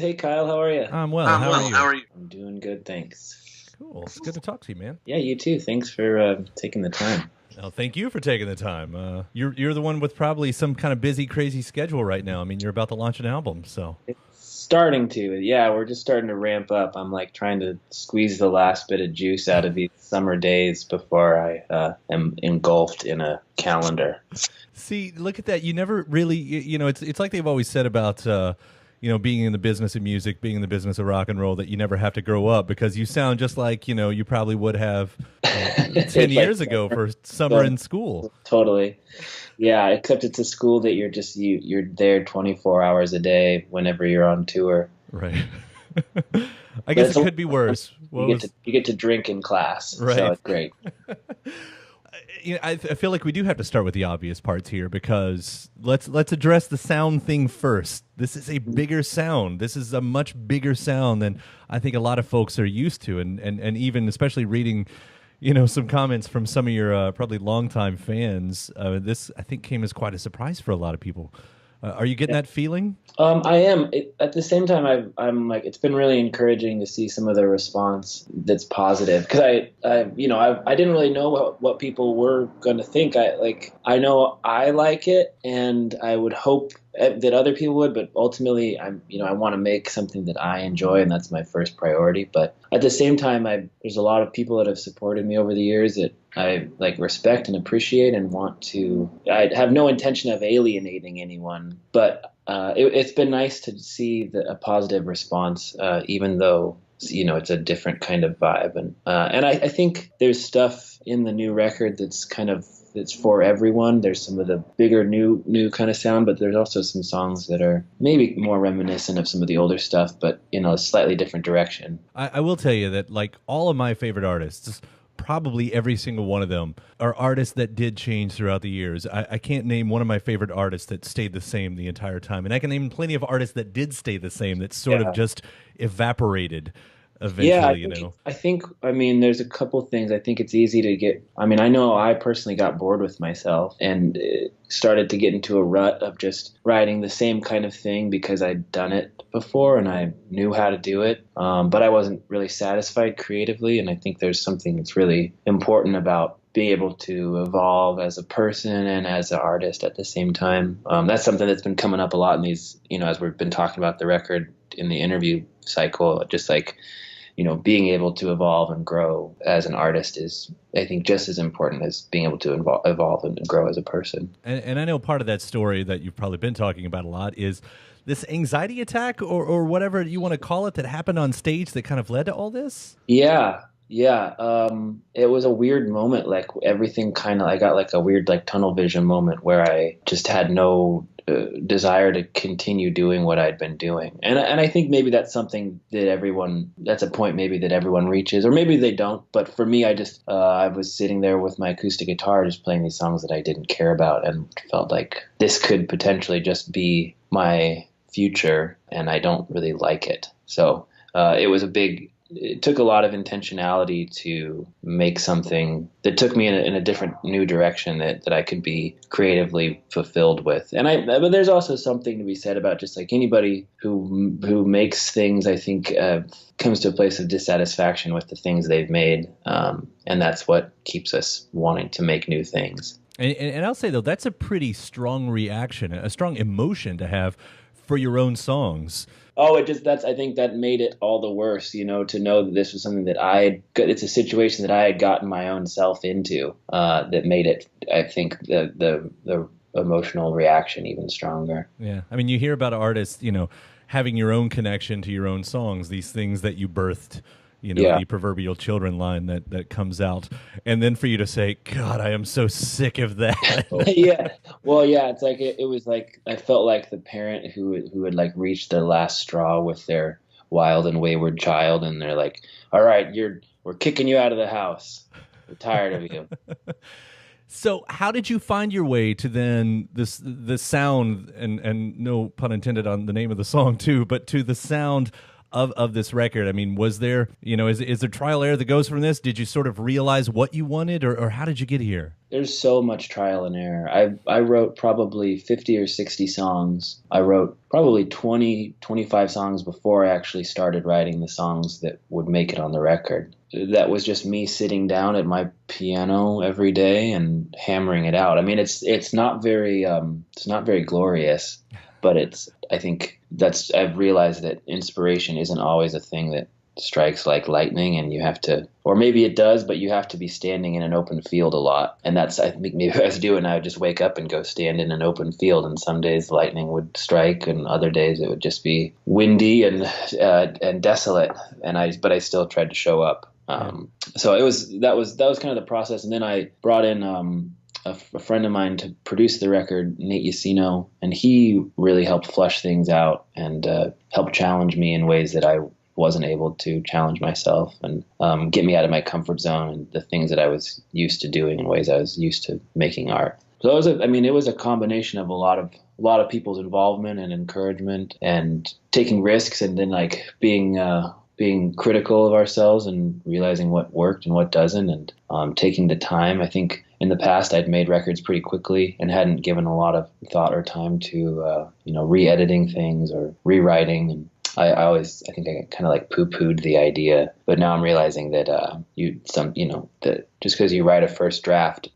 Hey Kyle, how are you? I'm well. How are you? I'm doing good, thanks. Cool. It's good to talk to you, man. Yeah, you too. Thanks for taking the time. Well, thank you for taking the time. You're the one with probably some kind of busy, crazy schedule right now. I mean, you're about to launch an album, so It's starting to. Yeah, we're just starting to ramp up. I'm like trying to squeeze the last bit of juice out of these summer days before I am engulfed in a calendar. see, look at that. You never really, it's like they've always said about. Being in the business of music, being in the business of rock and roll, that you never have to grow up because you sound just like, you probably would have 10 Like years ago for summer so- in school. totally. Yeah, except it's a school that you're there 24 hours a day whenever you're on tour. Right. I But guess it's it could be worse. you get to drink in class, Right. so it's great. I feel like we do have to start with the obvious parts here because let's address the sound thing first. This is a bigger sound. This is a much bigger sound than I think a lot of folks are used to, and even especially reading, some comments from some of your probably longtime fans. This I think came as quite a surprise for a lot of people. Are you getting that feeling? I am. At the same time, I'm like, it's been really encouraging to see some of the response that's positive because I didn't really know what people were going to think. I know I like it, and I would hope that other people would, but ultimately, I want to make something that I enjoy, and that's my first priority. But at the same time, there's a lot of people that have supported me over the years that I respect and appreciate and want to. I have no intention of alienating anyone, but it's been nice to see a positive response, even though it's a different kind of vibe, and I think there's stuff in the new record that's for everyone. There's some of the bigger new kind of sound, but there's also some songs that are maybe more reminiscent of some of the older stuff, but a slightly different direction. I will tell you that like all of my favorite artists, probably every single one of them are artists that did change throughout the years. I can't name one of my favorite artists that stayed the same the entire time. And I can name plenty of artists that did stay the same that sort of just evaporated eventually, I mean, there's a couple things. I think it's easy to get. I mean, I know I personally got bored with myself and started to get into a rut of just writing the same kind of thing because I'd done it before and I knew how to do it. But I wasn't really satisfied creatively. And I think there's something that's really important about being able to evolve as a person and as an artist at the same time. That's something that's been coming up a lot in these, as we've been talking about the record in the interview cycle, just like, being able to evolve and grow as an artist is, I think, just as important as being able to evolve and grow as a person. And I know part of that story that you've probably been talking about a lot is this anxiety attack or whatever you want to call it that happened on stage that kind of led to all this? Yeah. Yeah. It was a weird moment. Like everything I got like a weird tunnel vision moment where I just had no desire to continue doing what I'd been doing. And I think maybe that's something that that's a point maybe that everyone reaches, or maybe they don't. But for me, I was sitting there with my acoustic guitar, just playing these songs that I didn't care about and felt like this could potentially just be my future. And I don't really like it. So it took a lot of intentionality to make something that took me in a different new direction that I could be creatively fulfilled with. But there's also something to be said about just like anybody who makes things, I think, comes to a place of dissatisfaction with the things they've made. And that's what keeps us wanting to make new things. And I'll say, though, that's a pretty strong reaction, a strong emotion to have for your own songs. Oh, I think that made it all the worse, to know that this was something it's a situation that I had gotten my own self into, that made it, I think, the emotional reaction even stronger. Yeah. I mean, you hear about artists, having your own connection to your own songs, these things that you birthed, the proverbial children line that comes out. And then for you to say, God, I am so sick of that. Yeah. Well, yeah, it's like, it was like, I felt like the parent who had reached their last straw with their wild and wayward child. And they're like, all right, we're kicking you out of the house. We're tired of you. So how did you find your way to then the sound, and no pun intended on the name of the song too, but to the sound of this record, I mean, was there, is there trial error that goes from this? Did you sort of realize what you wanted, or how did you get here? There's so much trial and error. I wrote probably 50 or 60 songs. I wrote probably 20, 25 songs before I actually started writing the songs that would make it on the record. That was just me sitting down at my piano every day and hammering it out. I mean, it's not very glorious, but I've realized that inspiration isn't always a thing that strikes like lightning, and you have to, or maybe it does, but you have to be standing in an open field a lot. And that's, I think, maybe I was doing, I would just wake up and go stand in an open field, and some days lightning would strike, and other days it would just be windy and desolate. But I still tried to show up. So that was kind of the process. And then I brought in a friend of mine to produce the record, Nate Yacino, and he really helped flush things out and helped challenge me in ways that I wasn't able to challenge myself, and get me out of my comfort zone and the things that I was used to doing in ways I was used to making art. So it was a combination of a lot of people's involvement and encouragement and taking risks, and then like being critical of ourselves and realizing what worked and what doesn't, and taking the time. I think in the past I'd made records pretty quickly and hadn't given a lot of thought or time to re-editing things or rewriting. And I think I kind of like poo-pooed the idea, but now I'm realizing that that just because you write a first draft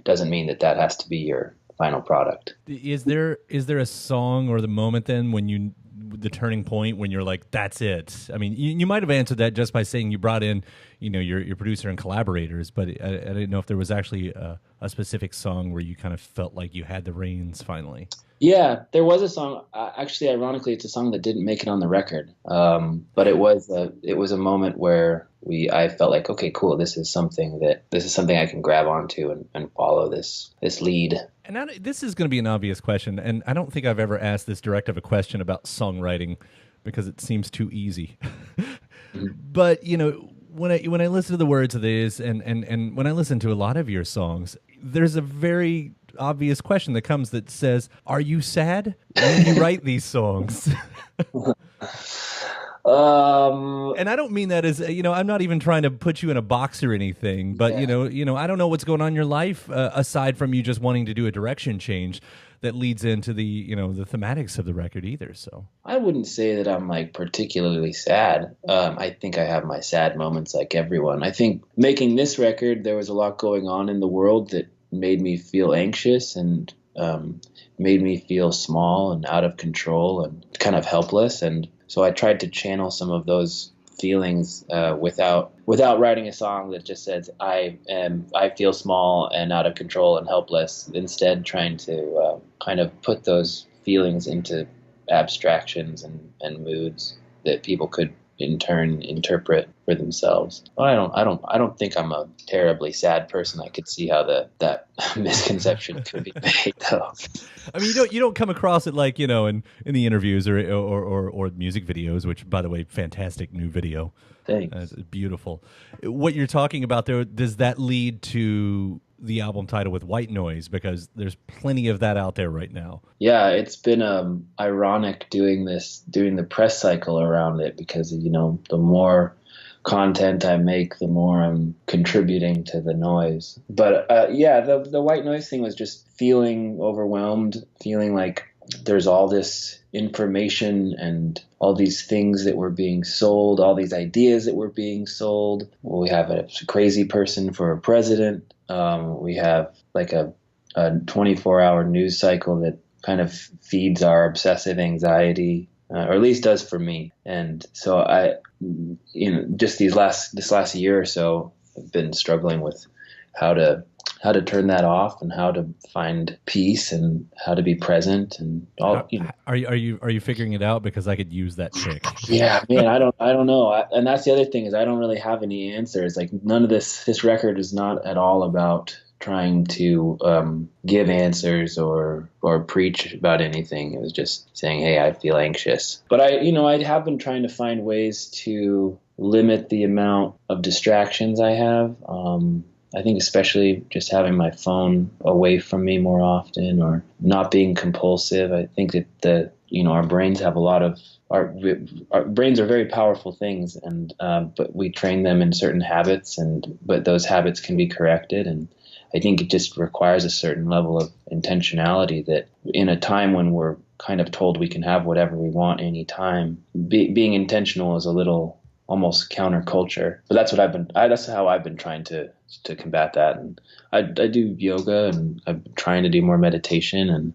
doesn't mean that has to be your final product. Is there a song or the moment then when the turning point when you're like, that's it? I mean, you might have answered that just by saying you brought in, your producer and collaborators, but I didn't know if there was actually a specific song where you kind of felt like you had the reins finally. Yeah, there was a song. Actually, ironically, it's a song that didn't make it on the record. But it was a moment where I felt like, okay, cool. This is something I can grab onto and follow this lead. And this is going to be an obvious question, and I don't think I've ever asked this direct of a question about songwriting because it seems too easy. Mm-hmm. But when I listen to the words of this, and when I listen to a lot of your songs, there's a very obvious question that comes that says, are you sad when you write these songs? And I don't mean that as, I'm not even trying to put you in a box or anything, but I don't know what's going on in your life aside from you just wanting to do a direction change that leads into the thematics of the record either. So I wouldn't say that I'm like particularly sad. I think I have my sad moments like everyone. I think making this record, there was a lot going on in the world that made me feel anxious and made me feel small and out of control and kind of helpless. And so I tried to channel some of those feelings without writing a song that just says I feel small and out of control and helpless. Instead, trying to kind of put those feelings into abstractions and moods that people could in turn interpret for themselves. I don't think I'm a terribly sad person. I could see how that misconception could be made, though. I mean, you don't come across it like, in the interviews or music videos, which, by the way, fantastic new video. Thanks. It's beautiful. What you're talking about there, does that lead to the album title with White Noise? Because there's plenty of that out there right now. Yeah, it's been ironic doing the press cycle around it, because the more content I make, the more I'm contributing to the noise. But the White Noise thing was just feeling overwhelmed, feeling like there's all this information and all these things that were being sold, all these ideas that were being sold. We have a crazy person for a president. We have like a 24-hour news cycle that kind of feeds our obsessive anxiety, or at least does for me. And so I, just this last year or so, I've been struggling with how to turn that off and how to find peace and how to be present and all. Are you figuring it out? Because I could use that trick. Yeah, man, I don't know. And that's the other thing, is I don't really have any answers. Like, none of this record is not at all about trying to give answers or preach about anything. It was just saying, hey, I feel anxious. But I have been trying to find ways to limit the amount of distractions I have. I think especially just having my phone away from me more often, or not being compulsive. I think that our brains have a lot of our brains are very powerful things, and but we train them in certain habits, and but those habits can be corrected. And I think it just requires a certain level of intentionality that in a time when we're kind of told we can have whatever we want anytime, being intentional is a little almost counterculture. But that's what that's how I've been trying to combat that. And I do yoga, and I'm trying to do more meditation, and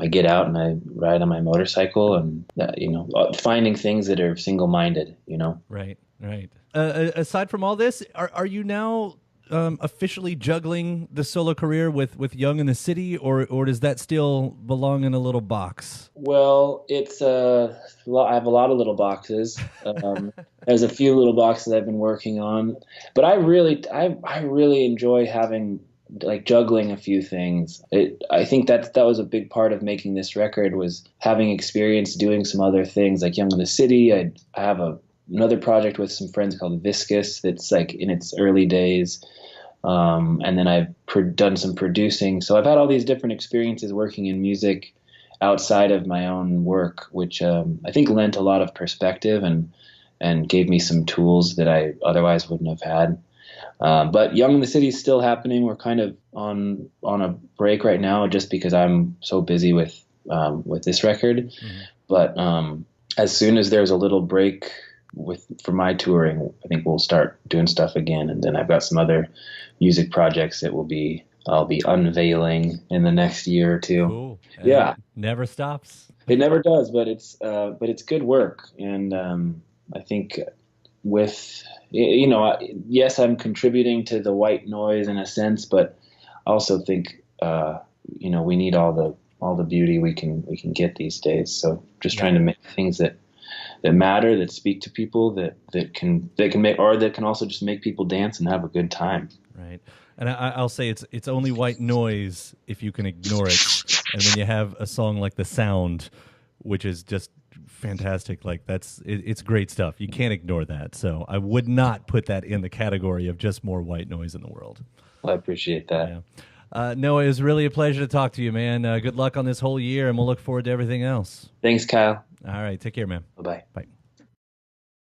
I get out and I ride on my motorcycle, and finding things that are single-minded, Right. Aside from all this, are you now officially juggling the solo career with Young in the City, or does that still belong in a little box? Well, it's I have a lot of little boxes. There's a few little boxes I've been working on, but I really enjoy having, like, juggling a few things. I think that was a big part of making this record, was having experience doing some other things, like Young in the City. I have another project with some friends called Viscous that's like in its early days. And then I've done some producing. So I've had all these different experiences working in music outside of my own work, which I think lent a lot of perspective and gave me some tools that I otherwise wouldn't have had. But Young in the City is still happening. We're kind of on a break right now just because I'm so busy with this record. Mm-hmm. But as soon as there's a little break for my touring, I think we'll start doing stuff again. And then I've got some other music projects that I'll be unveiling in the next year or two. Cool. Yeah. It never stops. It never does, but it's good work. And I think with, yes, I'm contributing to the white noise in a sense, but I also think, we need all the beauty we can get these days. So just trying to make things that matter, that speak to people, that can make, or that can also just make people dance and have a good time. Right. And I'll say it's only white noise if you can ignore it. And when you have a song like The Sound, which is just fantastic, like it's great stuff. You can't ignore that. So I would not put that in the category of just more white noise in the world. Well, I appreciate that. Yeah. Noah, it was really a pleasure to talk to you, man. Good luck on this whole year, and we'll look forward to everything else. Thanks, Kyle. All right. Take care, man. Bye-bye. Bye.